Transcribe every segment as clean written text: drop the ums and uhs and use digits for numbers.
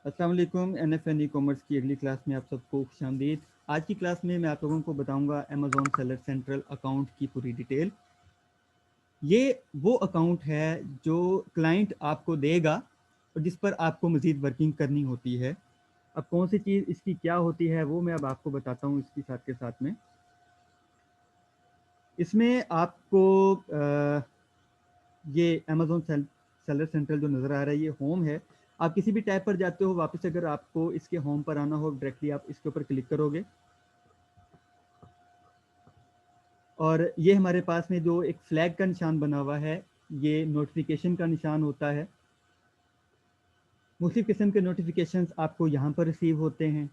अस्सलाम वालेकुम। NFN e commerce की अगली क्लास में आप सबको खुशामदीद। आज की क्लास में मैं आप लोगों को बताऊंगा अमेज़ॉन सेलर सेंट्रल अकाउंट की पूरी डिटेल। ये वो अकाउंट है जो क्लाइंट आपको देगा और जिस पर आपको मज़ीद वर्किंग करनी होती है। अब कौन सी चीज़ इसकी क्या होती है वो मैं अब आपको बताता हूँ इसके साथ के साथ में। इसमें आपको ये अमेज़ॉन सेलर सेंट्रल जो नज़र आ रहा है ये होम है। आप किसी भी टैब पर जाते हो, वापस अगर आपको इसके होम पर आना हो डायरेक्टली आप इसके ऊपर क्लिक करोगे और ये हमारे पास में जो एक फ्लैग का निशान बना हुआ है ये नोटिफिकेशन का निशान होता है। मुख्तलिफ़ किस्म के नोटिफिकेशंस आपको यहाँ पर रिसीव होते हैं।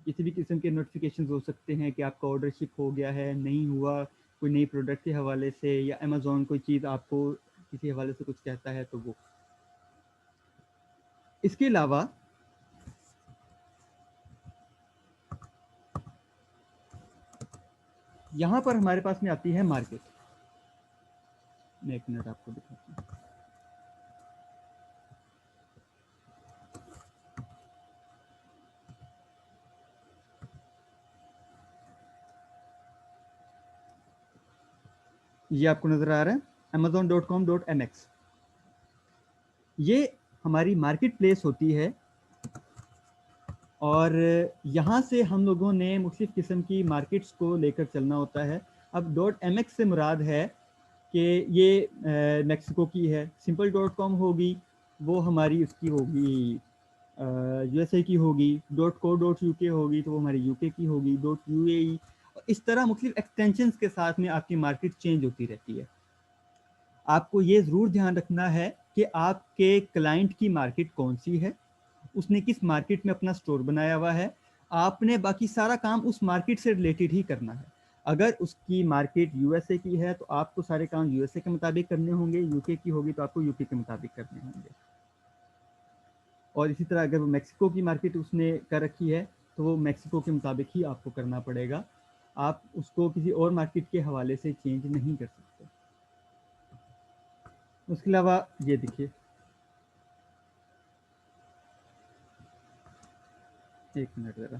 किसी भी किस्म के नोटिफिकेशंस हो सकते हैं कि आपका ऑर्डर शिप हो गया है, नहीं हुआ, कोई नई प्रोडक्ट के हवाले से, या अमेज़ॉन कोई चीज़ आपको किसी हवाले से कुछ कहता है तो वो। इसके अलावा यहाँ पर हमारे पास में आती है मार्केट। मैं एक मिनट आपको दिखाता हूँ। ये आपको नज़र आ रहा है amazon.com.mx। ये हमारी मार्केट प्लेस होती है और यहाँ से हम लोगों ने मुख्तलिफ़ किस्म की मार्केट्स को लेकर चलना होता है। अब .mx से मुराद है कि ये मेक्सिको की है। सिंपल .com होगी वो हमारी उसकी होगी USA की होगी। .co.uk होगी तो वो हमारी UK की होगी। .uae, इस तरह मुख्तलिफ़ एक्सटेंशंस के साथ में आपकी मार्केट चेंज होती रहती है। आपको ये ज़रूर ध्यान रखना है कि आपके क्लाइंट की मार्केट कौन सी है, उसने किस मार्केट में अपना स्टोर बनाया हुआ है। आपने बाकी सारा काम उस मार्केट से रिलेटेड ही करना है। अगर उसकी मार्केट USA की है तो आपको सारे काम USA के मुताबिक करने होंगे, UK की होगी तो आपको UK के मुताबिक करने होंगे। और इसी तरह अगर वो मेक्सिको की मार्केट उसने कर रखी है तो वो मेक्सिको के मुताबिक ही आपको करना पड़ेगा। आप उसको किसी और मार्केट के हवाले से चेंज नहीं कर सकते। उसके अलावा ये देखिए, एक मिनट ज़रा,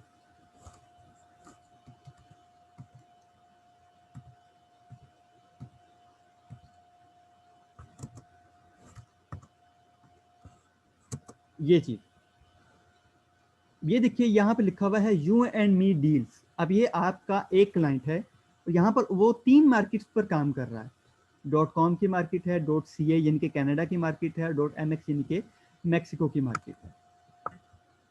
ये चीज़, ये देखिए यहाँ पे लिखा हुआ है यू एंड मी डील्स। अब ये आपका एक क्लाइंट है और यहाँ पर वो 3 मार्केट्स पर काम कर रहा है। .com की मार्केट है, .ca यानी कि कनाडा की मार्केट है, .mx यानी कि मेक्सिको की मार्केट है।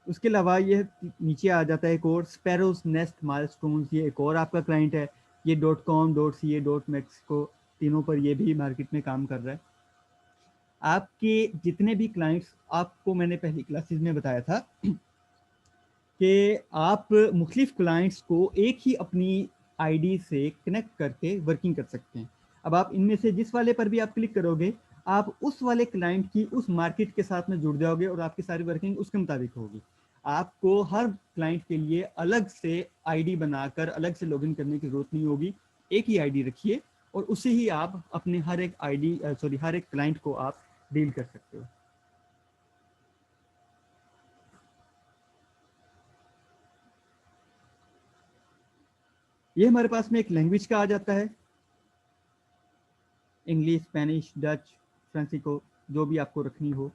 उसके अलावा ये नीचे आ जाता है एक और स्पैरोज नेस्ट माइलस्टोन्स, ये एक और आपका क्लाइंट है। ये .com, .ca, .mexico तीनों पर ये भी मार्केट में काम कर रहा है। आपके जितने भी क्लाइंट्स, आपको मैंने पहली क्लासेस में बताया था कि आप मुख्तलिफ क्लाइंट्स को एक ही अपनी आईडी से कनेक्ट करके वर्किंग कर सकते हैं। अब आप इनमें से जिस वाले पर भी आप क्लिक करोगे आप उस वाले क्लाइंट की उस मार्केट के साथ में जुड़ जाओगे और आपकी सारी वर्किंग उसके मुताबिक होगी। आपको हर क्लाइंट के लिए अलग से आईडी बनाकर अलग से लॉगिन करने की जरूरत नहीं होगी। एक ही आईडी रखिए और उससे ही आप अपने हर एक हर एक क्लाइंट को आप डील कर सकते हो। ये हमारे पास में एक लैंग्वेज का आ जाता है, इंग्लिश, स्पेनिश, डच, फ्रांसीको, जो भी आपको रखनी हो।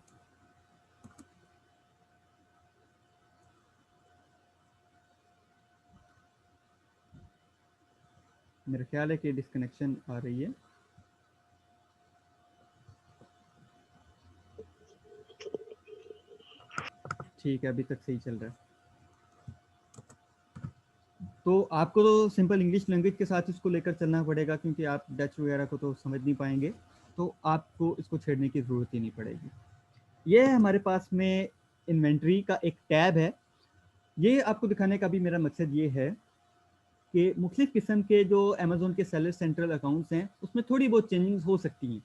मेरा ख्याल है कि डिस्कनेक्शन आ रही है। ठीक है, अभी तक सही चल रहा है। तो आपको तो सिंपल इंग्लिश लैंग्वेज के साथ इसको लेकर चलना पड़ेगा क्योंकि आप डच वगैरह को तो समझ नहीं पाएंगे, तो आपको इसको छेड़ने की ज़रूरत ही नहीं पड़ेगी। ये हमारे पास में इन्वेंट्री का एक टैब है। ये आपको दिखाने का भी मेरा मकसद ये है कि मुख्तलिफ़ किस्म के जो अमेज़ोन के सेलर सेंट्रल अकाउंट्स हैं उसमें थोड़ी बहुत चेंजिंग हो सकती हैं।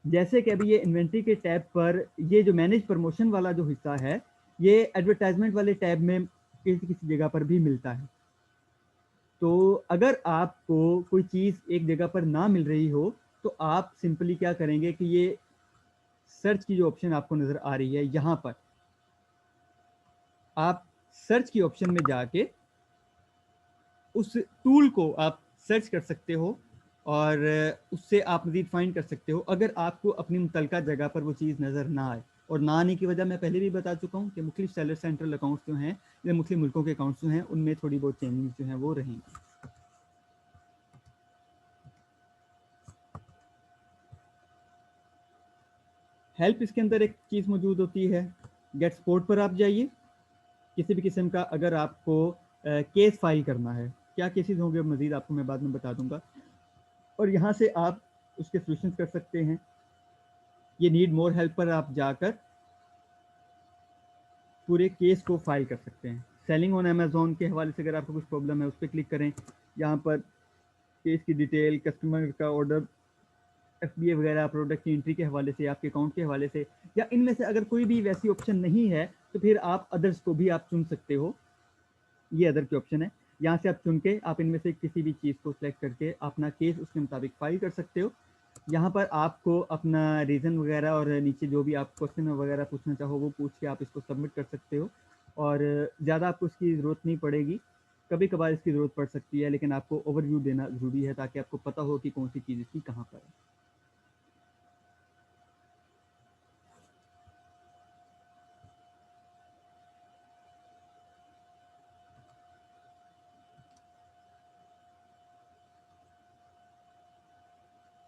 जैसे कि अभी ये इन्वेंट्री के टैब पर ये जो मैनेज प्रमोशन वाला जो हिस्सा है ये एडवर्टाइजमेंट वाले टैब में किसी किसी जगह पर भी मिलता है। तो अगर आपको कोई चीज़ एक जगह पर ना मिल रही हो तो आप सिंपली क्या करेंगे कि ये सर्च की जो ऑप्शन आपको नज़र आ रही है यहाँ पर, आप सर्च की ऑप्शन में जाके उस टूल को आप सर्च कर सकते हो और उससे आप मज़ीद फाइंड कर सकते हो अगर आपको अपनी मुतलका जगह पर वो चीज़ नज़र ना आए। और ना आने की वजह मैं पहले भी बता चुका हूँ कि मुख्तलिफ सेलर सेंट्रल अकाउंट्स जो हैं या मुख्तलिफ मुल्कों के अकाउंट्स जो हैं उनमें थोड़ी बहुत चेंजिंग जो हैं वो रहेंगी। हेल्प इसके अंदर एक चीज़ मौजूद होती है, गेट सपोर्ट पर आप जाइए। किसी भी किस्म का अगर आपको केस फाइल करना है, क्या केसेस होंगे मज़ीद आपको मैं बाद में बता दूंगा, और यहाँ से आप उसके सॉल्यूशंस कर सकते हैं। ये नीड मोर हेल्प पर आप जाकर पूरे केस को फाइल कर सकते हैं। सेलिंग ऑन अमेजोन के हवाले से अगर आपको कुछ प्रॉब्लम है उस पर क्लिक करें। यहाँ पर केस की डिटेल, कस्टमर का ऑर्डर, FBA वगैरह, प्रोडक्ट की एंट्री के हवाले से, आपके अकाउंट के हवाले से, या इनमें से अगर कोई भी वैसी ऑप्शन नहीं है तो फिर आप अदर्स को भी आप चुन सकते हो। ये अदर की ऑप्शन है, यहाँ से आप चुन के आप इनमें से किसी भी चीज़ को सिलेक्ट करके अपना केस उसके मुताबिक फाइल कर सकते हो। यहाँ पर आपको अपना रीज़न वगैरह और नीचे जो भी आप क्वेश्चन वगैरह पूछना चाहो वो पूछ के आप इसको सबमिट कर सकते हो, और ज़्यादा आपको इसकी ज़रूरत नहीं पड़ेगी। कभी कभार इसकी ज़रूरत पड़ सकती है, लेकिन आपको ओवरव्यू देना ज़रूरी है ताकि आपको पता हो कि कौन सी चीज़ इसकी कहाँ पर है।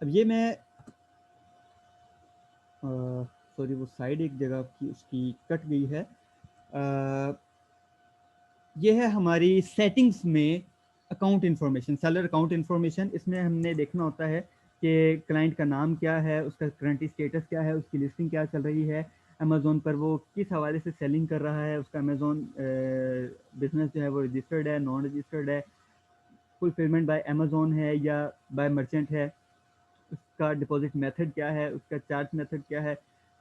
अब ये मैं सॉरी वो साइड एक जगह की उसकी कट गई है। ये है हमारी सेटिंग्स में account information, seller account information. इसमें हमने देखना होता है कि क्लाइंट का नाम क्या है, उसका करंट स्टेटस क्या है, उसकी लिस्टिंग क्या चल रही है, अमेज़ोन पर वो किस हवाले से सेलिंग कर रहा है, उसका अमेज़ोन बिजनेस जो है वो रजिस्टर्ड है, नॉन रजिस्टर्ड है, फुलफिलमेंट बाय अमेज़ोन है या बाय मर्चेंट है, उसका डिपॉजिट मेथड क्या है, उसका चार्ज मेथड क्या है,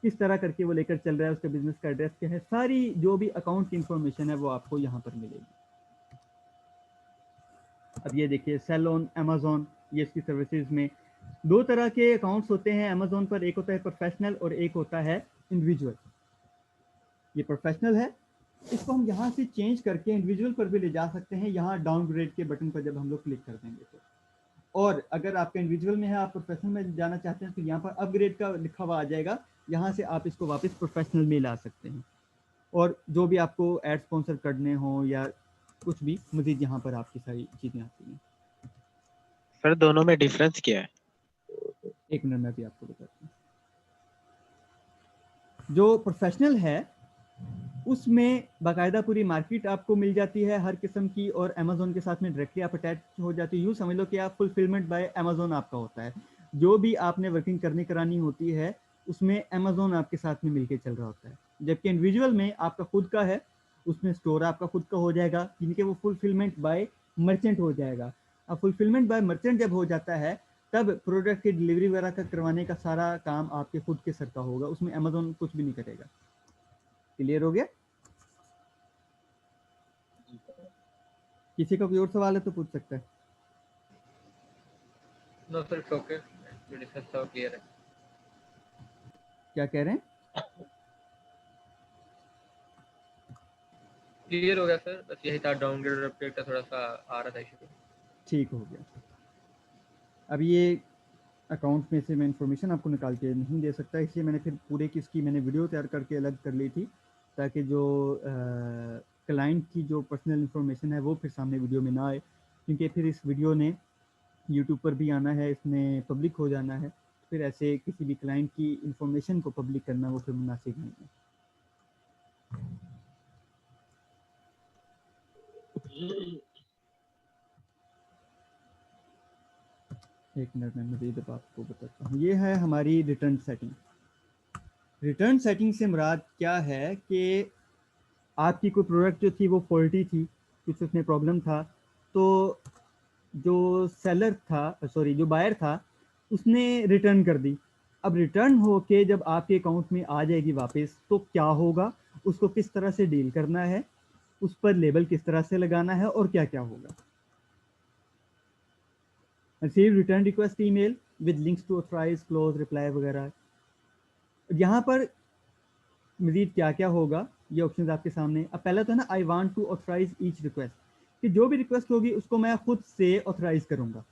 किस तरह करके वो लेकर चल रहा है, उसका बिजनेस का एड्रेस क्या है, सारी जो भी अकाउंट की इंफॉर्मेशन है वो आपको यहाँ पर मिलेगी। अब ये देखिए सेल ऑन अमेज़ोन, ये इसकी सर्विसेज में दो तरह के अकाउंट्स होते हैं अमेज़ोन पर, एक होता है प्रोफेशनल और एक होता है इंडिविजुअल। ये प्रोफेशनल है, इसको हम यहाँ से चेंज करके इंडिविजुअल पर भी ले जा सकते हैं, यहाँ डाउनग्रेड के बटन पर जब हम लोग क्लिक कर देंगे तो। और अगर आपका इंडिविजुअल में है, आप प्रोफेशनल में जाना चाहते हैं तो यहाँ पर अपग्रेड का लिखा हुआ आ जाएगा, यहाँ से आप इसको वापस प्रोफेशनल में ला सकते हैं। और जो भी आपको एड स्पॉन्सर करने हो या कुछ भी मजीद यहाँ पर आपकी सारी चीज़ें आती हैं। सर दोनों में डिफरेंस क्या है? एक मिनट में भी आपको बताता हूँ। जो प्रोफेशनल है उसमें बाकायदा पूरी मार्केट आपको मिल जाती है हर किस्म की, और अमेज़ोन के साथ में डायरेक्टली आप अटैच हो जाती है। यूँ समझ लो कि आप फुलफिलमेंट बाय अमेज़ोन आपका होता है, जो भी आपने वर्किंग करनी करानी होती है उसमें अमेज़ोन आपके साथ में मिलके चल रहा होता है। जबकि इंडिविजुअल में आपका खुद का है, उसमें स्टोर आपका खुद का हो जाएगा, यानी कि वो फुलफिलमेंट बाय मर्चेंट हो जाएगा। अब फुलफिलमेंट बाय मर्चेंट जब हो जाता है तब प्रोडक्ट की डिलीवरी वगैरह का करवाने का सारा काम आपके खुद के सर का होगा, उसमें अमेज़ोन कुछ भी नहीं करेगा। क्लियर हो गया? किसी का कोई और सवाल है तो पूछ सकता है। No sir, it's okay, you discuss सब क्लियर है। क्या कह रहे हैं? क्लियर हो गया सर, बस यही था, डाउनग्रेड और अपडेट का थोड़ा सा आ रहा था इशू। ठीक हो गया। अब ये अकाउंट में से मैं इंफॉर्मेशन आपको निकाल के नहीं दे सकता, इसलिए मैंने फिर पूरे की इसकी मैंने वीडियो तैयार करके अलग कर ली थी, ताकि जो क्लाइंट की जो पर्सनल इंफॉर्मेशन है वो फिर सामने वीडियो में ना आए, क्योंकि फिर इस वीडियो ने यूट्यूब पर भी आना है, इसमें पब्लिक हो जाना है, फिर ऐसे किसी भी क्लाइंट की इंफॉर्मेशन को पब्लिक करना वो फिर मुनासिब नहीं है। एक मिनट में मज़ीद अब आपको बताता हूँ। ये है हमारी रिटर्न सेटिंग। रिटर्न सेटिंग से मुराद क्या है कि आपकी कोई प्रोडक्ट जो थी वो फॉल्टी थी, कुछ उसमें प्रॉब्लम था, तो जो सेलर था, सॉरी जो बायर था, उसने रिटर्न कर दी। अब रिटर्न होके जब आपके अकाउंट में आ जाएगी वापस तो क्या होगा, उसको किस तरह से डील करना है, उस पर लेबल किस तरह से लगाना है और क्या क्या होगा। Receive return request email with links to authorise close reply वगैरह। यहाँ पर मज़ीद क्या क्या होगा ये ऑप्शन आपके सामने। अब पहला तो है ना, I want to authorize each request, कि जो भी रिक्वेस्ट होगी उसको मैं खुद से ऑथराइज करूंगा,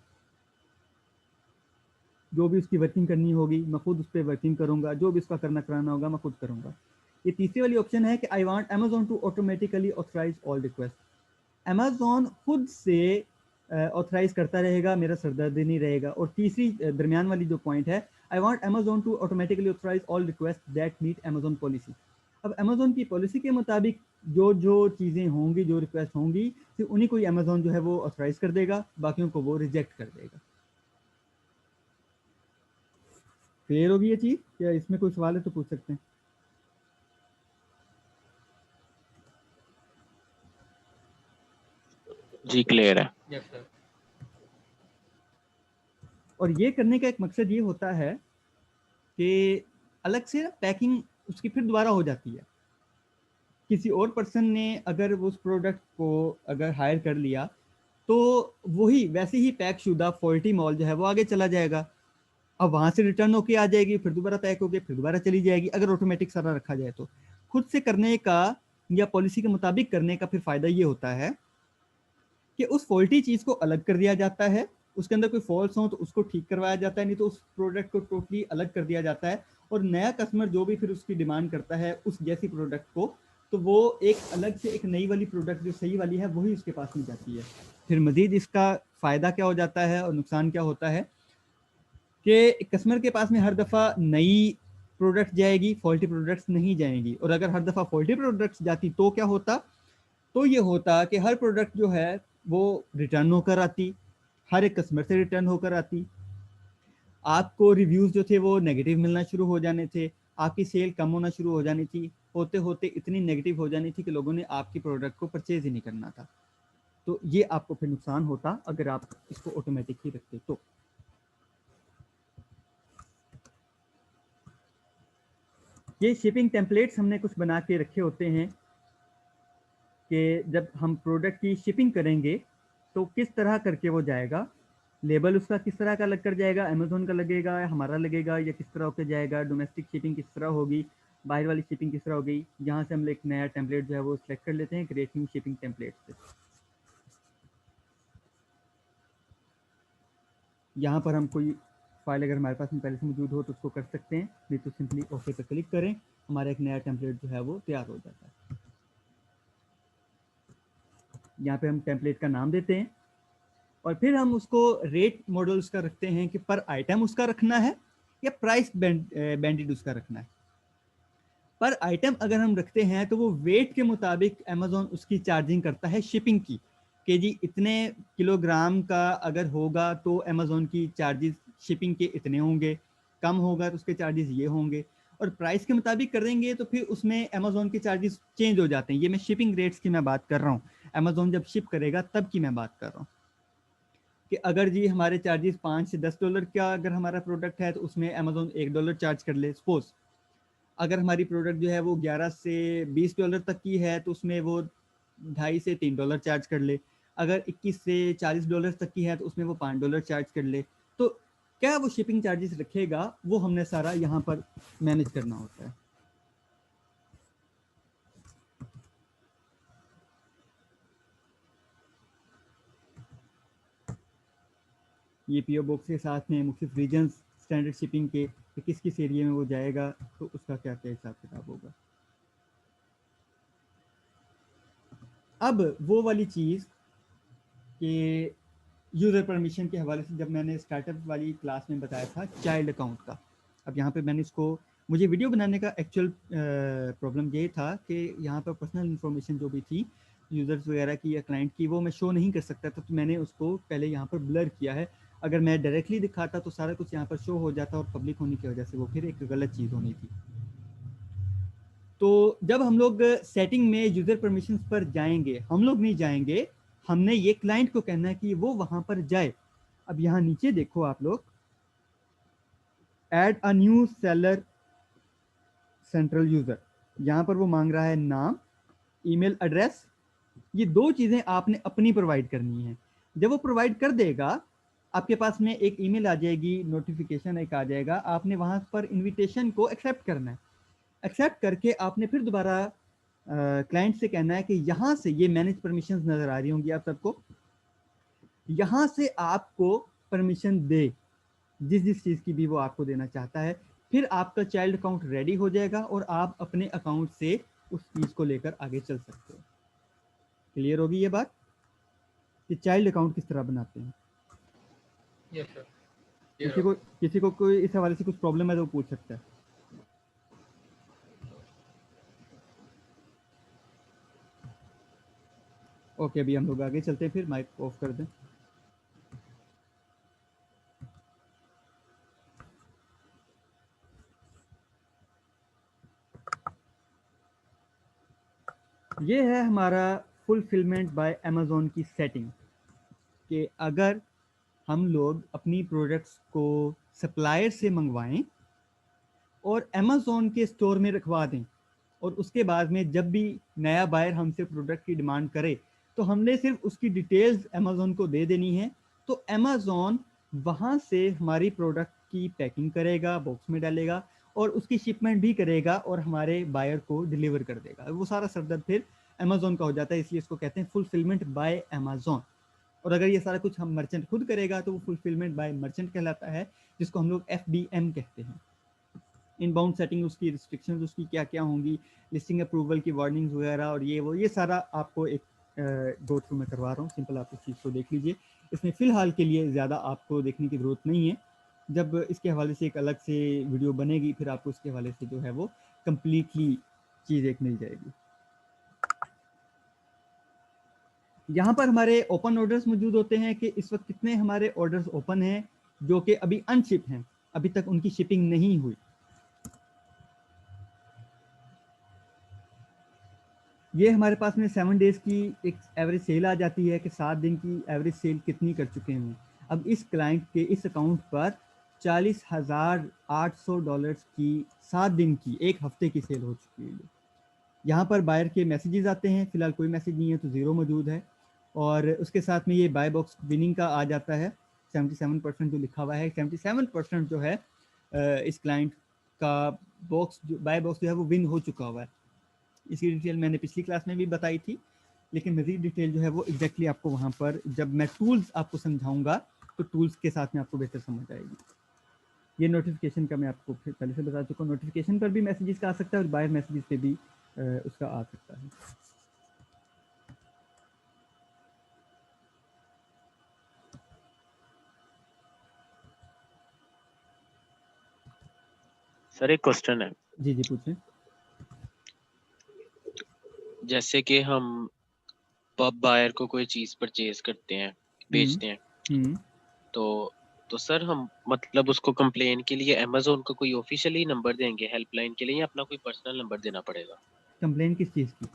जो भी उसकी वर्किंग करनी होगी मैं खुद उस पर वर्किंग करूंगा, जो भी उसका करना कराना होगा मैं खुद करूंगा। ये तीसरी वाली ऑप्शन है कि I want Amazon to automatically authorize all request, Amazon खुद से ऑथराइज करता रहेगा, मेरा सरदर्दी नहीं रहेगा। और तीसरी दरमियान वाली जो पॉइंट है, I want Amazon to automatically authorize all request that meet Amazon policy. अब अमेजोन की पॉलिसी के मुताबिक जो जो चीज़ें होंगी, जो रिक्वेस्ट होंगी, सिर्फ उन्हीं को ही अमेजोन जो है वो ऑथराइज कर देगा, बाकियों को वो रिजेक्ट कर देगा। क्लियर होगी ये चीज़? क्या इसमें कोई सवाल है तो पूछ सकते हैं। जी क्लियर है। Yes sir. और ये करने का एक मकसद ये होता है कि अलग से पैकिंग उसकी फिर दोबारा हो जाती है। किसी और पर्सन ने अगर उस प्रोडक्ट को अगर हायर कर लिया तो वही वैसे ही पैक शुदा फॉल्टी मॉल जो है वो आगे चला जाएगा, अब वहां से रिटर्न होके आ जाएगी, फिर दोबारा पैक होके फिर दोबारा चली जाएगी। अगर ऑटोमेटिक सारा रखा जाए तो खुद से करने का या पॉलिसी के मुताबिक करने का फिर फायदा ये होता है कि उस फॉल्टी चीज को अलग कर दिया जाता है, उसके अंदर कोई फॉल्ट हो तो उसको ठीक करवाया जाता है, नहीं तो उस प्रोडक्ट को टोटली अलग कर दिया जाता है। और नया कस्टमर जो भी फिर उसकी डिमांड करता है उस जैसी प्रोडक्ट को, तो वो एक अलग से एक नई वाली प्रोडक्ट जो सही वाली है वही उसके पास मिल जाती है। फिर मजीद इसका फायदा क्या हो जाता है और नुकसान क्या होता है कि कस्टमर के पास में हर दफ़ा नई प्रोडक्ट जाएगी, फॉल्टी प्रोडक्ट्स नहीं जाएंगी। और अगर हर दफ़ा फॉल्टी प्रोडक्ट्स जाती तो क्या होता, तो ये होता कि हर प्रोडक्ट जो है वो रिटर्न होकर आती, हर एक कस्टमर से रिटर्न होकर आती, आपको रिव्यूज़ जो थे वो नेगेटिव मिलना शुरू हो जाने थे, आपकी सेल कम होना शुरू हो जानी थी, होते होते इतनी नेगेटिव हो जानी थी कि लोगों ने आपकी प्रोडक्ट को परचेज ही नहीं करना था। तो ये आपको फिर नुकसान होता अगर आप इसको ऑटोमेटिक ही रखते तो। ये शिपिंग टेम्पलेट्स हमने कुछ बना के रखे होते हैं कि जब हम प्रोडक्ट की शिपिंग करेंगे तो किस तरह करके वो जाएगा, लेबल उसका किस तरह का लग कर जाएगा, अमेजोन का लगेगा या हमारा लगेगा, या किस तरह होकर जाएगा, डोमेस्टिक शिपिंग किस तरह होगी, बाहर वाली शिपिंग किस तरह होगी। यहाँ से हम एक नया टेम्पलेट जो है वो सिलेक्ट कर लेते हैं, क्रिएट न्यू शिपिंग टेम्पलेट से। यहाँ पर हम कोई फाइल अगर हमारे पास में पहले से मौजूद हो तो उसको कर सकते हैं, नहीं तो सिंपली ओके पर क्लिक करें, हमारा एक नया टेम्पलेट जो है वो तैयार हो जाता है। यहाँ पे हम टेम्पलेट का नाम देते हैं और फिर हम उसको रेट मॉडल उसका रखते हैं कि पर आइटम उसका रखना है या प्राइस बैंडेड उसका रखना है। पर आइटम अगर हम रखते हैं तो वो वेट के मुताबिक अमेजोन उसकी चार्जिंग करता है शिपिंग की, कि जी इतने किलोग्राम का अगर होगा तो अमेजोन की चार्जेस शिपिंग के इतने होंगे, कम होगा तो उसके चार्जेस ये होंगे। और प्राइस के मुताबिक कर देंगे तो फिर उसमें अमेजोन के चार्जेस चेंज हो जाते हैं। ये मैं शिपिंग रेट्स की मैं बात कर रहा हूँ, अमेजोन जब शिप करेगा तब की मैं बात कर रहा हूँ कि अगर जी हमारे चार्जेस 5 से 10 डॉलर का अगर हमारा प्रोडक्ट है तो उसमें अमेजोन $1 चार्ज कर ले सपोज। अगर हमारी प्रोडक्ट जो है वो 11 से 20 डॉलर तक की है तो उसमें वो 2.5 से $3 चार्ज कर ले। अगर 21 से 40 डॉलर तक की है तो उसमें वो $5 चार्ज कर ले। तो क्या वो शिपिंग चार्जेस रखेगा वो हमने सारा यहाँ पर मैनेज करना होता है। ये पीओ बॉक्स के साथ में मुख्तलिफ रीजन्स स्टैंडर्ड शिपिंग के कि किस किस एरिया में वो जाएगा तो उसका क्या क्या हिसाब किताब होगा। अब वो वाली चीज़ कि यूज़र परमिशन के हवाले से जब मैंने स्टार्टअप वाली क्लास में बताया था चाइल्ड अकाउंट का, अब यहाँ पे मैंने इसको, मुझे वीडियो बनाने का एक्चुअल प्रॉब्लम ये था कि यहाँ पर पर्सनल इन्फॉर्मेशन जो भी थी यूज़र्स वगैरह की या क्लाइंट की वो मैं शो नहीं कर सकता था, तो मैंने उसको पहले यहाँ पर ब्लर किया है। अगर मैं डायरेक्टली दिखाता तो सारा कुछ यहाँ पर शो हो जाता और पब्लिक होने की वजह से वो फिर एक गलत चीज़ होनी थी। तो जब हम लोग सेटिंग में यूज़र परमिशन पर जाएंगे, हम लोग नहीं जाएंगे, हमने ये क्लाइंट को कहना है कि वो वहां पर जाए। अब यहाँ नीचे देखो आप लोग, add a new seller central user, यहाँ पर वो मांग रहा है नाम, ईमेल एड्रेस। ये दो चीजें आपने अपनी प्रोवाइड करनी है। जब वो प्रोवाइड कर देगा आपके पास में एक ईमेल आ जाएगी, नोटिफिकेशन एक आ जाएगा, आपने वहां पर इनविटेशन को एक्सेप्ट करना है। एक्सेप्ट करके आपने फिर दोबारा क्लाइंट से कहना है कि यहाँ से ये मैनेज परमिशंस नजर आ रही होंगी आप सबको, यहाँ से आपको परमिशन दे जिस जिस चीज़ की भी वो आपको देना चाहता है। फिर आपका चाइल्ड अकाउंट रेडी हो जाएगा और आप अपने अकाउंट से उस चीज़ को लेकर आगे चल सकते हो। क्लियर होगी ये बात कि चाइल्ड अकाउंट किस तरह बनाते हैं? Yes sir. किसी को कोई इस हवाले से कुछ प्रॉब्लम है तो वो पूछ सकता है। ओके, अभी हम लोग आगे चलते हैं, फिर माइक ऑफ कर दें। ये है हमारा फुलफिलमेंट बाय अमेज़ॉन की सेटिंग कि अगर हम लोग अपनी प्रोडक्ट्स को सप्लायर से मंगवाएं और अमेज़ॉन के स्टोर में रखवा दें और उसके बाद में जब भी नया बायर हमसे प्रोडक्ट की डिमांड करे तो हमने सिर्फ उसकी डिटेल्स अमेज़ॉन को दे देनी है, तो अमेज़ॉन वहाँ से हमारी प्रोडक्ट की पैकिंग करेगा, बॉक्स में डालेगा और उसकी शिपमेंट भी करेगा और हमारे बायर को डिलीवर कर देगा। वो सारा सरदर्द फिर अमेज़ॉन का हो जाता है, इसलिए इसको कहते हैं फुलफिलमेंट बाय अमेज़ॉन। और अगर ये सारा कुछ हम मर्चेंट खुद करेगा तो वो फुलफिलमेंट बाय मर्चेंट कहलाता है, जिसको हम लोग FBM कहते हैं। इनबाउंड सेटिंग, उसकी रिस्ट्रिक्शंस उसकी क्या क्या होंगी, लिस्टिंग अप्रूवल की वार्निंग्स वगैरह और ये सारा आपको एक गो थ्रू में करवा रहा हूँ। सिंपल आप इस चीज़ को देख लीजिए। इसमें फ़िलहाल के लिए ज़्यादा आपको देखने की ज़रूरत नहीं है। जब इसके हवाले से एक अलग से वीडियो बनेगी फिर आपको इसके हवाले से जो है वो कम्प्लीटली चीज़ एक मिल जाएगी। यहाँ पर हमारे ओपन ऑर्डर्स मौजूद होते हैं कि इस वक्त कितने हमारे ऑर्डर्स ओपन हैं जो कि अभी अनशिप हैं, अभी तक उनकी शिपिंग नहीं हुई। ये हमारे पास में 7 डेज़ की एक एवरेज सेल आ जाती है कि 7 दिन की एवरेज सेल कितनी कर चुके हैं। अब इस क्लाइंट के इस अकाउंट पर $40,800 की 7 दिन की, एक हफ्ते की सेल हो चुकी है। यहाँ पर बायर के मैसेजेस आते हैं, फिलहाल कोई मैसेज नहीं है तो ज़ीरो मौजूद है। और उसके साथ में ये बाय बॉक्स विनिंग का आ जाता है 77% जो लिखा हुआ है। 77% जो है इस क्लाइंट का बॉक्स, जो बाय बॉक्स जो है वो विन हो चुका हुआ है। इसकी डिटेल मैंने पिछली क्लास में भी बताई थी, लेकिन मज़ीद डिटेल जो है वो एग्जैक्टली आपको वहाँ पर जब मैं टूल्स आपको समझाऊंगा तो टूल्स के साथ में आपको बेहतर समझ आएगी। ये नोटिफिकेशन का मैं आपको फिर पहले से बता चुका हूँ, नोटिफिकेशन पर भी मैसेजेस का आ सकता है और बायर मैसेजेस पे भी उसका आ सकता है। सर एक क्वेश्चन है। जी जी पूछें। जैसे कि हम बायर को कोई चीज परचेज करते हैं, बेचते हैं, हम्म तो सर हम मतलब उसको कंप्लेन के लिए अमेज़न को कोई ऑफिशियली नंबर देंगे हेल्पलाइन के लिए, या अपना कोई पर्सनल नंबर देना पड़ेगा कंप्लेन किस चीज़ की?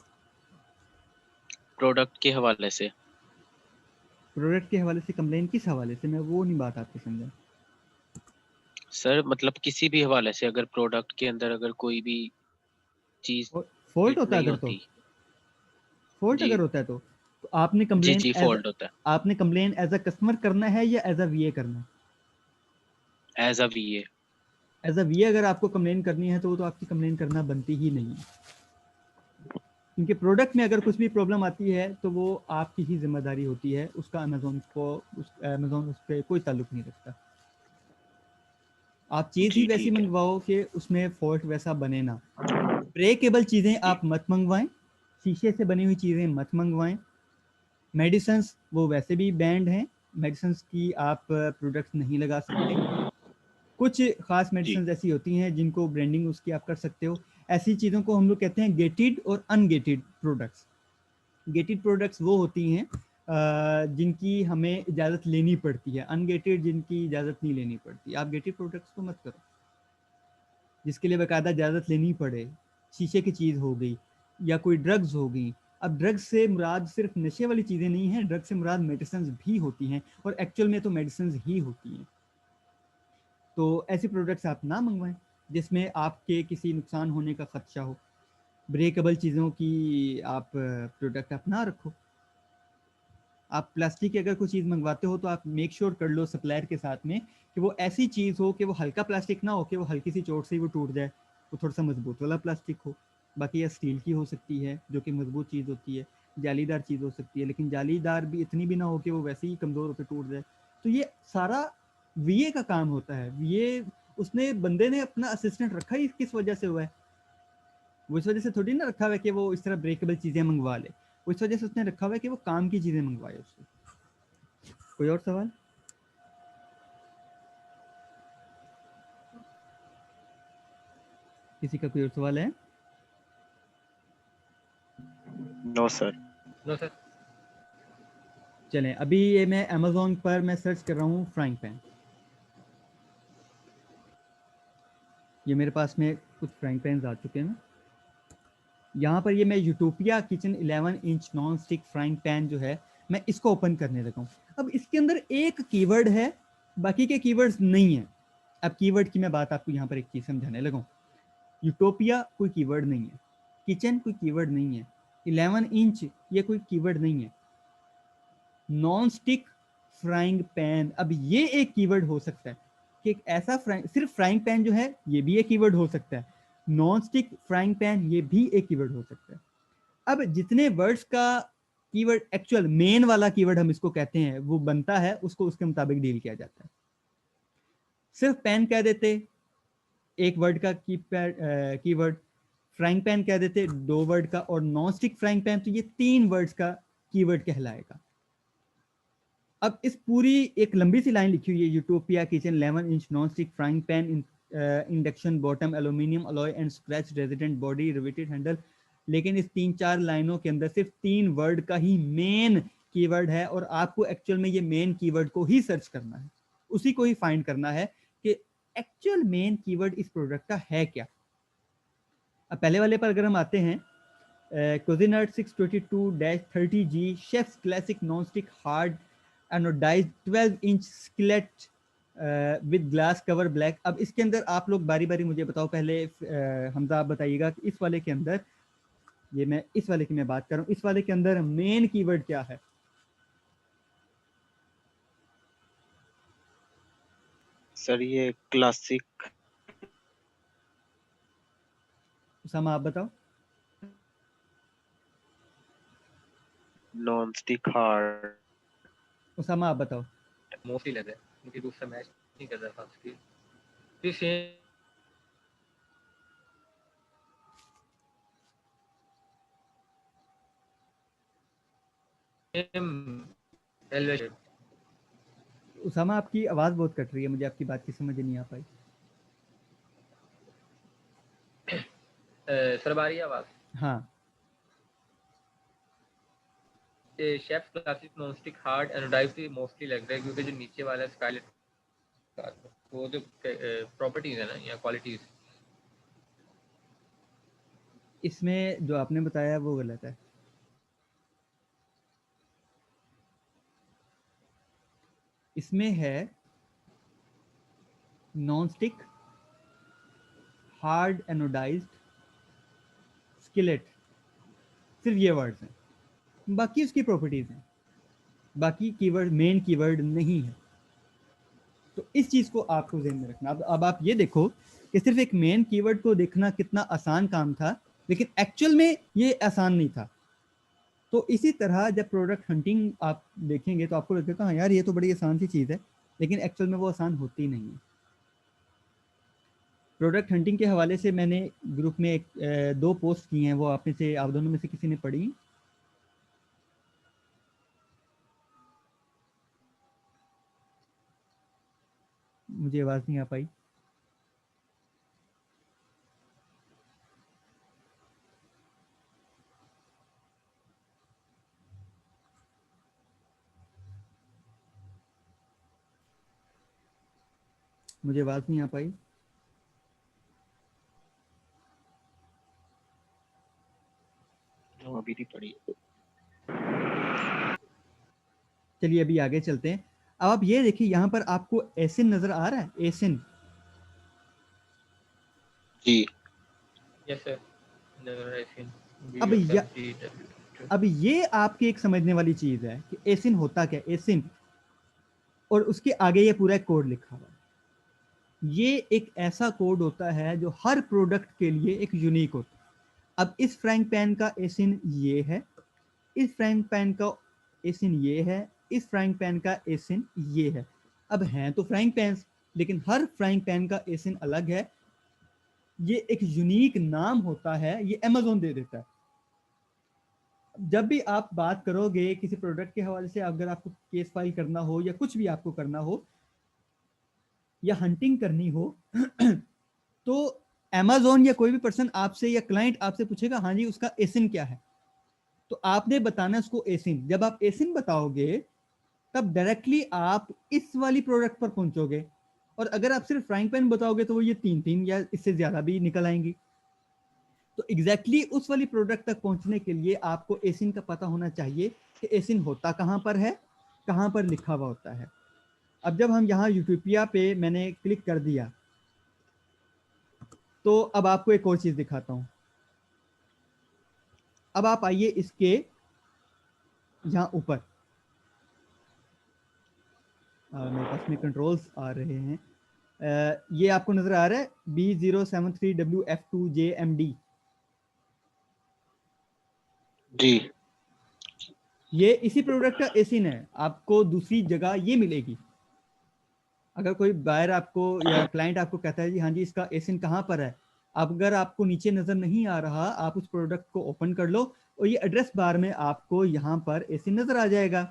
प्रोडक्ट के हवाले से? प्रोडक्ट के हवाले से कंप्लेन किस हवाले से? मैं वो नहीं बात आपको समझा। सर मतलब किसी भी हवाले से, अगर प्रोडक्ट के अंदर अगर कोई भी चीज फॉल्ट फिट होता है नहीं अगर, तो होती। फॉल्ट जी अगर होता है तो आपने जी कंप्लेन जी, फॉल्ट होता आपने कंप्लेन एज अ कस्टमर करना है या एज अ VA करना है? है as a VA। As a VA अगर आपको कंप्लेन करनी है तो वो तो आपकी कंप्लेन करना बनती ही नहीं है, क्योंकि प्रोडक्ट में अगर कुछ भी प्रॉब्लम आती है तो वो आपकी ही जिम्मेदारी होती है, उसका अमेज़ॉन उस पर कोई ताल्लुक नहीं रखता। आप चीज़ ही जी वैसी ठीक है। मंगवाओ कि उसमें फॉल्ट वैसा बने ना। ब्रेकेबल चीज़ें जी आप मत मंगवाएं, शीशे से बनी हुई चीज़ें मत मंगवाएं। मेडिसिन्स वो वैसे भी बैंड हैं, मेडिसिन्स की आप प्रोडक्ट्स नहीं लगा सकते। कुछ खास जी मेडिसिन ऐसी होती हैं जिनको ब्रांडिंग उसकी आप कर सकते हो। ऐसी चीज़ों को हम लोग कहते हैं गेटेड और अनगेटेड प्रोडक्ट्स। गेटेड प्रोडक्ट्स वो होती हैं जिनकी हमें इजाज़त लेनी पड़ती है, अनगेटेड जिनकी इजाज़त नहीं लेनी पड़ती। आप गेटेड प्रोडक्ट्स को मत करो जिसके लिए बाकायदा इजाज़त लेनी पड़े। शीशे की चीज़ हो गई या कोई ड्रग्स हो गई। अब ड्रग्स से मुराद सिर्फ नशे वाली चीज़ें नहीं हैं, ड्रग्स से मुराद मेडिसिन भी होती हैं और एक्चुअल में तो मेडिसिन ही होती हैं। तो ऐसी प्रोडक्ट्स आप ना मंगवाएं जिसमें आपके किसी नुकसान होने का खदशा हो। ब्रेकेबल चीज़ों की आप प्रोडक्ट आप ना रखो। आप प्लास्टिक की अगर कोई चीज़ मंगवाते हो तो आप मेक श्योर कर लो सप्लायर के साथ में कि वो ऐसी चीज़ हो कि वो हल्का प्लास्टिक ना हो कि वो हल्की सी चोट से ही वो टूट जाए, वो थोड़ा सा मजबूत वाला प्लास्टिक हो। बाकी यह स्टील की हो सकती है जो कि मजबूत चीज़ होती है, जालीदार चीज़ हो सकती है, लेकिन जालीदार भी इतनी भी ना हो कि वो वैसे ही कमज़ोर होकर टूट जाए। तो ये सारा वीए का काम होता है। वीए उसने बंदे ने अपना असिस्टेंट रखा ही किस वजह से हुआ है, वो इस वजह से थोड़ी ना रखा हुआ है कि वो इस तरह ब्रेकेबल चीज़ें मंगवा ले, वो इस वजह से उसने रखा हुआ है कि वो काम की चीज़ें मंगवाए उससे। कोई और सवाल? किसी का कोई और सवाल है? No sir. No sir. चलें, अभी ये मैं अमेज़ोन पर मैं सर्च कर रहा हूँ फ्राइंग पैन। ये मेरे पास में कुछ फ्राइंग पैन आ चुके हैं। यहाँ पर ये मैं utopia kitchen 11 inch non stick frying pan जो है, मैं इसको ओपन करने लगा हूँ। अब इसके अंदर एक कीवर्ड है, बाकी के कीवर्ड्स नहीं है। अब कीवर्ड की मैं बात आपको यहाँ पर एक चीज़ समझाने लगा हूँ। यूटोपिया कोई कीवर्ड नहीं है, किचन कोई कीवर्ड नहीं है, 11 इंच ये कोई कीवर्ड नहीं है, नॉन स्टिक फ्राइंग पैन अब ये एक कीवर्ड हो सकता है कि एक ऐसा सिर्फ फ्राइंग पैन जो है ये भी एक कीवर्ड हो सकता है, नॉन स्टिक फ्राइंग पैन ये भी एक कीवर्ड हो सकता है। अब जितने वर्ड्स का कीवर्ड एक्चुअल मेन वाला कीवर्ड हम इसको कहते हैं वो बनता है, उसको उसके मुताबिक डील किया जाता है। सिर्फ पैन कह देते एक वर्ड का कीवर्ड, फ्राइंग पैन कह देते 2 वर्ड का, और नॉन स्टिक फ्राइंग पैन तो ये 3 वर्ड्स का कीवर्ड कहलाएगा। अब इस पूरी एक लंबी सी लाइन लिखी हुई है, utopia kitchen 11 inch non stick frying pan induction bottom aluminium alloy and scratch resident body riveted handle, लेकिन इस 3-4 लाइनों के अंदर सिर्फ 3 वर्ड का ही मेन कीवर्ड है, और आपको एक्चुअल में ये मेन कीवर्ड को ही सर्च करना है, उसी को ही फाइंड करना है कि एक्चुअल मेन कीवर्ड इस प्रोडक्ट का है क्या। अब पहले वाले पर अगर हम आते हैं, Cuisinart 622-30G Chef's Classic Non-Stick Hard Anodized 12 inch skillet with glass cover black. अब इसके अंदर आप लोग बारी बारी मुझे बताओ, पहले हमजा आप बताइएगा कि इस वाले के अंदर, ये मैं इस वाले की मैं बात कर रहा हूँ, इस वाले के अंदर मेन कीवर्ड क्या है? सर ये क्लासिक। उसामा आप बताओ। Non stick hard. उसामा आप बताओ। मोस्टली लग रहा है क्योंकि दूसरा मैच नहीं कर रहा था उसकी। फिर सेम एलवेशन। उसामा आपकी आवाज़ बहुत कट रही है, मुझे आपकी बात की समझ नहीं आ पाई। सरबारी आवाज। हाँ, chef classic non stick hard anodized mostly लग रहा है क्योंकि जो नीचे वाला स्काइलेट वो जो प्रॉपर्टीज है ना या क्वालिटीज, इसमें जो आपने बताया वो गलत है। इसमें है non stick hard anodized skillet, सिर्फ ये वर्ड्स हैं, बाकी उसकी प्रॉपर्टीज हैं, बाकी कीवर्ड मेन कीवर्ड नहीं है। तो इस चीज़ को आपको ध्यान में रखना। अब आप ये देखो कि सिर्फ एक मेन कीवर्ड को देखना कितना आसान काम था, लेकिन एक्चुअल में ये आसान नहीं था। तो इसी तरह जब प्रोडक्ट हंटिंग आप देखेंगे तो आपको लगेगा हाँ यार ये तो बड़ी आसान सी चीज़ है, लेकिन एक्चुअल में वो आसान होती नहीं है। प्रोडक्ट हंटिंग के हवाले से मैंने ग्रुप में 2 पोस्ट की हैं, वो आप में से, आप दोनों में से किसी ने पढ़ी? मुझे आवाज़ नहीं आ पाई। मुझे आवाज़ नहीं आ पाई। अभी नहीं पड़ी। चलिए अभी आगे चलते हैं। अब आप ये देखिए यहाँ पर आपको एसिन नजर आ रहा है, एसिन। जी। Yes sir. अब ये आपकी एक समझने वाली चीज है कि एसिन होता क्या, एसिन, और उसके आगे ये पूरा कोड लिखा हुआ है। ये एक ऐसा कोड होता है जो हर प्रोडक्ट के लिए एक यूनिक होता है। अब इस फ्राइंग पैन का एसिन ये है, इस फ्राइंग पैन का एसिन ये है, इस फ्राइंग पैन का एसिन ये है। अब हैं तो फ्राइंग पैन, लेकिन हर फ्राइंग पैन का एसिन अलग है। ये एक यूनिक नाम होता है, ये अमेज़न दे देता है। जब भी आप बात करोगे किसी प्रोडक्ट के हवाले से, अगर आपको केस फाइल करना हो या कुछ भी आपको करना हो या हंटिंग करनी हो तो अमेज़न या कोई भी पर्सन आपसे या क्लाइंट आपसे पूछेगा हाँ जी उसका एसिन क्या है, तो आपने बताना उसको एसिन। जब आप एसिन बताओगे तब डायरेक्टली आप इस वाली प्रोडक्ट पर पहुंचोगे, और अगर आप सिर्फ फ्राइंग पैन बताओगे तो वो ये 3 या इससे ज्यादा भी निकल आएंगी। तो एग्जैक्टली उस वाली प्रोडक्ट तक पहुंचने के लिए आपको एसिन का पता होना चाहिए कि एसिन होता कहां पर है, कहां पर लिखा हुआ होता है। अब जब हम यहाँ यूटोपिया पे मैंने क्लिक कर दिया तो अब आपको एक और चीज दिखाता हूं। अब आप आइए इसके यहाँ ऊपर, मेरे पास में कंट्रोल्स आ रहे हैं। ये आपको नजर आ रहा है B073WF2JMD, जी ये इसी प्रोडक्ट का एसिन है। आपको दूसरी जगह ये मिलेगी। अगर कोई बायर आपको या क्लाइंट आपको कहता है जी हाँ जी इसका एसिन कहाँ पर है, अगर आपको नीचे नजर नहीं आ रहा, आप उस प्रोडक्ट को ओपन कर लो और ये एड्रेस बार में आपको यहाँ पर एसिन नजर आ जाएगा।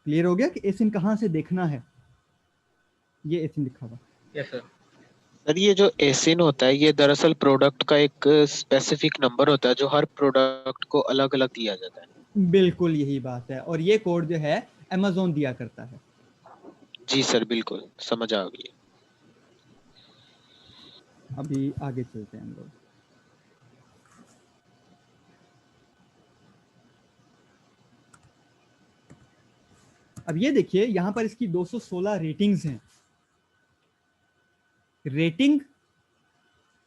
क्लियर हो गया कि एसिन कहाँ से देखना है। ये एसिन लिखा हुआ। Yes sir. सर, ये जो एसिन होता है ये दरअसल प्रोडक्ट का एक स्पेसिफिक नंबर होता है जो हर प्रोडक्ट को अलग अलग दिया जाता है। बिल्कुल यही बात है, और ये कोड जो है अमेज़न दिया करता है। जी सर, बिल्कुल समझ आ गई। अभी आगे चलते हैं हम लोग। अब ये देखिए यहाँ पर इसकी 216 रेटिंग्स हैं। रेटिंग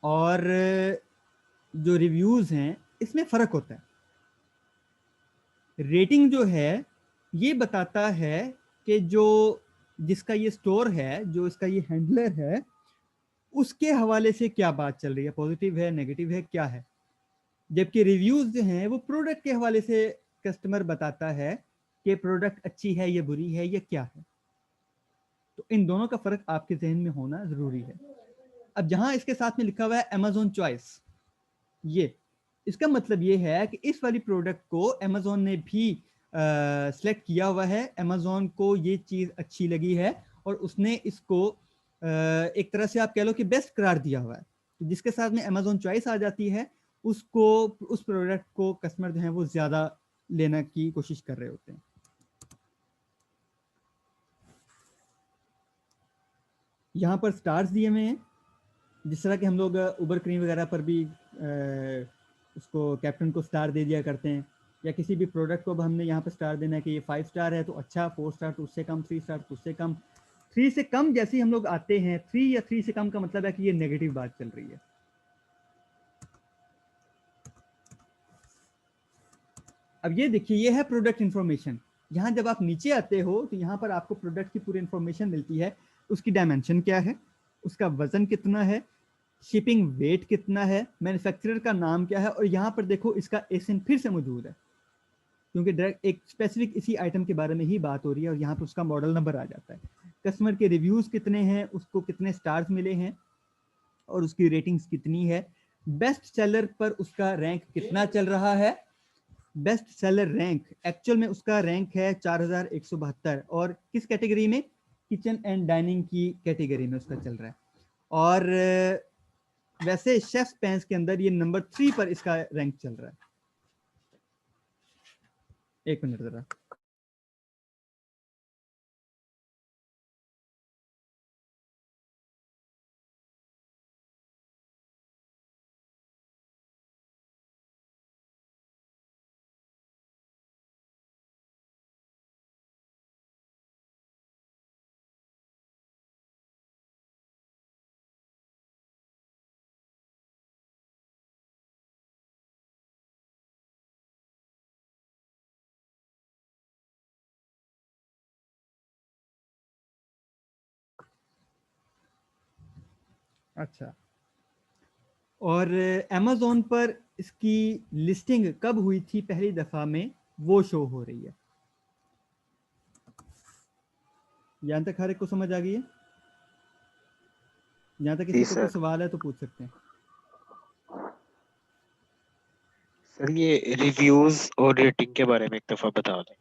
और जो रिव्यूज हैं इसमें फर्क होता है। रेटिंग जो है ये बताता है कि जो जिसका ये स्टोर है, जो इसका ये हैंडलर है, उसके हवाले से क्या बात चल रही है, पॉजिटिव है, नेगेटिव है, क्या है। जबकि रिव्यूज जो हैं वो प्रोडक्ट के हवाले से कस्टमर बताता है कि प्रोडक्ट अच्छी है या बुरी है या क्या है। तो इन दोनों का फर्क आपके जहन में होना जरूरी है। अब जहां इसके साथ में लिखा हुआ है अमेज़न चॉइस, ये इसका मतलब ये है कि इस वाली प्रोडक्ट को अमेज़न ने भी सेलेक्ट किया हुआ है। अमेज़न को ये चीज़ अच्छी लगी है और उसने इसको एक तरह से आप कह लो कि बेस्ट करार दिया हुआ है। तो जिसके साथ में अमेज़न चॉइस आ जाती है उसको, उस प्रोडक्ट को कस्टमर जो है वो ज़्यादा लेने की कोशिश कर रहे होते हैं। यहाँ पर स्टार्स दिए हुए हैं, जिस तरह के हम लोग उबर क्रीम वगैरह पर भी उसको कैप्टन को स्टार दे दिया करते हैं, या किसी भी प्रोडक्ट को अब हमने यहाँ पर स्टार देना है कि ये 5 स्टार है तो अच्छा, 4 स्टार तो उससे कम, 3 स्टार तो उससे कम। 3 से कम जैसे ही हम लोग आते हैं, 3 या 3 से कम का मतलब है कि ये नेगेटिव बात चल रही है। अब ये देखिए ये है प्रोडक्ट इन्फॉर्मेशन। यहाँ जब आप नीचे आते हो तो यहाँ पर आपको प्रोडक्ट की पूरी इन्फॉर्मेशन मिलती है। उसकी डायमेंशन क्या है, उसका वजन कितना है, शिपिंग वेट कितना है, मैन्युफैक्चरर का नाम क्या है, और यहाँ पर देखो इसका एसिन फिर से मौजूद है, क्योंकि डायरेक्ट एक स्पेसिफिक इसी आइटम के बारे में ही बात हो रही है और यहाँ पर उसका मॉडल नंबर आ जाता है। कस्टमर के रिव्यूज कितने हैं, उसको कितने स्टार्स मिले हैं और उसकी रेटिंग्स कितनी है, बेस्ट सेलर पर उसका रैंक कितना चल रहा है। बेस्ट सेलर रैंक एक्चुअल में उसका रैंक है 4172, और किस कैटेगरी में, किचन एंड डाइनिंग की कैटेगरी में उसका चल रहा है। और वैसे शेफ पैंस के अंदर ये नंबर 3 पर इसका रैंक चल रहा है। एक मिनट जरा। अच्छा, और अमेज़ॉन पर इसकी लिस्टिंग कब हुई थी पहली दफ़ा में, वो शो हो रही है। यहाँ तक हर एक को समझ आ गई है? यहाँ तक किसी जी को कोई सर। सवाल है तो पूछ सकते हैं। सर ये रिव्यूज और रेटिंग के बारे में एक दफा बता दें।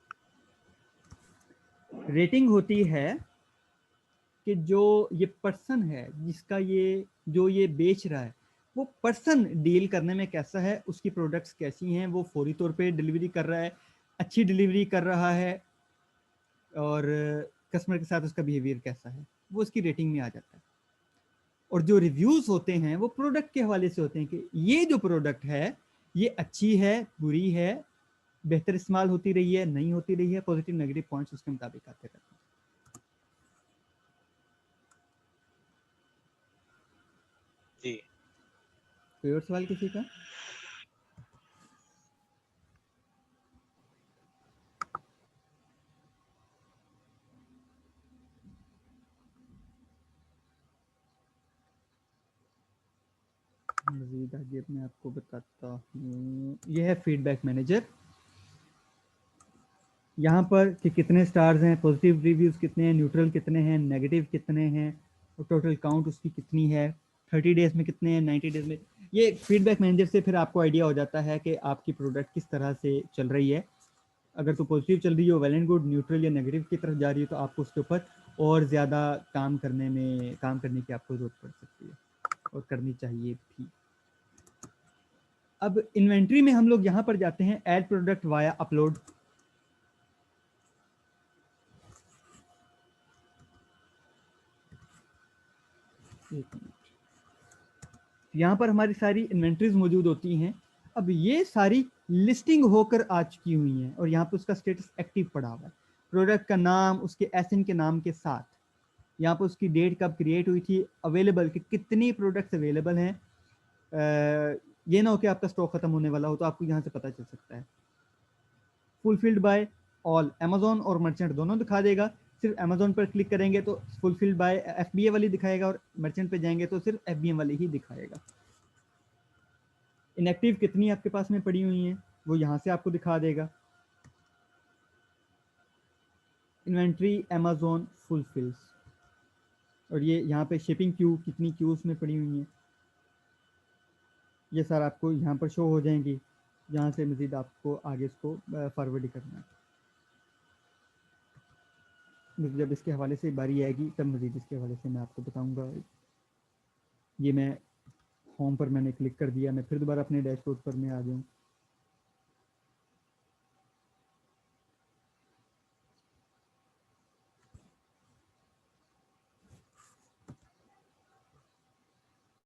रेटिंग होती है कि जो ये पर्सन है जिसका ये जो ये बेच रहा है, वो पर्सन डील करने में कैसा है, उसकी प्रोडक्ट्स कैसी हैं, वो फौरी तौर पे डिलीवरी कर रहा है, अच्छी डिलीवरी कर रहा है, और कस्टमर के साथ उसका बिहेवियर कैसा है, वो उसकी रेटिंग में आ जाता है। और जो रिव्यूज़ होते हैं वो प्रोडक्ट के हवाले से होते हैं कि ये जो प्रोडक्ट है ये अच्छी है, बुरी है, बेहतर इस्तेमाल होती रही है, नहीं होती रही है, पॉजिटिव नेगेटिव पॉइंट्स उसके मुताबिक आते रहते हैं। जी कोई और सवाल किसी का? मजीद आगे मैं आपको बताता हूँ। यह है फीडबैक मैनेजर। यहाँ पर कि कितने स्टार्स हैं, पॉजिटिव रिव्यूज़ कितने हैं, न्यूट्रल कितने हैं, नेगेटिव कितने हैं, और टोटल काउंट उसकी कितनी है, 30 डेज़ में कितने हैं, 90 डेज़ में। ये फीडबैक मैनेजर से फिर आपको आइडिया हो जाता है कि आपकी प्रोडक्ट किस तरह से चल रही है। अगर तो पॉजिटिव चल रही हो, वेल एंड गुड, न्यूट्रल या नेगेटिव की तरफ जा रही हो तो आपको उसके ऊपर और ज़्यादा काम करने की आपको ज़रूरत पड़ सकती है और करनी चाहिए भी। अब इन्वेंट्री में हम लोग यहाँ पर जाते हैं, ऐड प्रोडक्ट वाया अपलोड। यहाँ पर हमारी सारी इन्वेंट्रीज मौजूद होती हैं। अब ये सारी लिस्टिंग होकर आ चुकी हुई हैं और यहाँ पर उसका स्टेटस एक्टिव पड़ा हुआ है, प्रोडक्ट का नाम उसके एसएन के नाम के साथ, यहाँ पर उसकी डेट कब क्रिएट हुई थी, अवेलेबल कि कितनी प्रोडक्ट्स अवेलेबल हैं। ये ना हो कि आपका स्टॉक खत्म होने वाला हो, तो आपको यहाँ से पता चल सकता है। फुलफिल्ड बाय ऑल, अमेजोन और मर्चेंट दोनों दिखा देगा। सिर्फ अमेजोन पर क्लिक करेंगे तो फुलफिल्ड बाय एफबीए वाली दिखाएगा, और मर्चेंट पे जाएंगे तो सिर्फ एफबीए वाली ही दिखाएगा। इनएक्टिव कितनी आपके पास में पड़ी हुई हैं वो यहाँ से आपको दिखा देगा। इन्वेंट्री अमेजोन फुलफिल्स, और ये यहाँ पे शिपिंग क्यू कितनी क्यूज में पड़ी हुई हैं, ये सारा आपको यहाँ पर शो हो जाएंगी। यहाँ से मज़ीद आपको आगे इसको फॉरवर्ड करना है। जब इसके हवाले से बारी आएगी तब मज़ीद इसके हवाले से मैं आपको बताऊँगा। ये मैं होम पर मैंने क्लिक कर दिया, मैं फिर दोबारा अपने डैशबोर्ड पर मैं आ जाऊँ।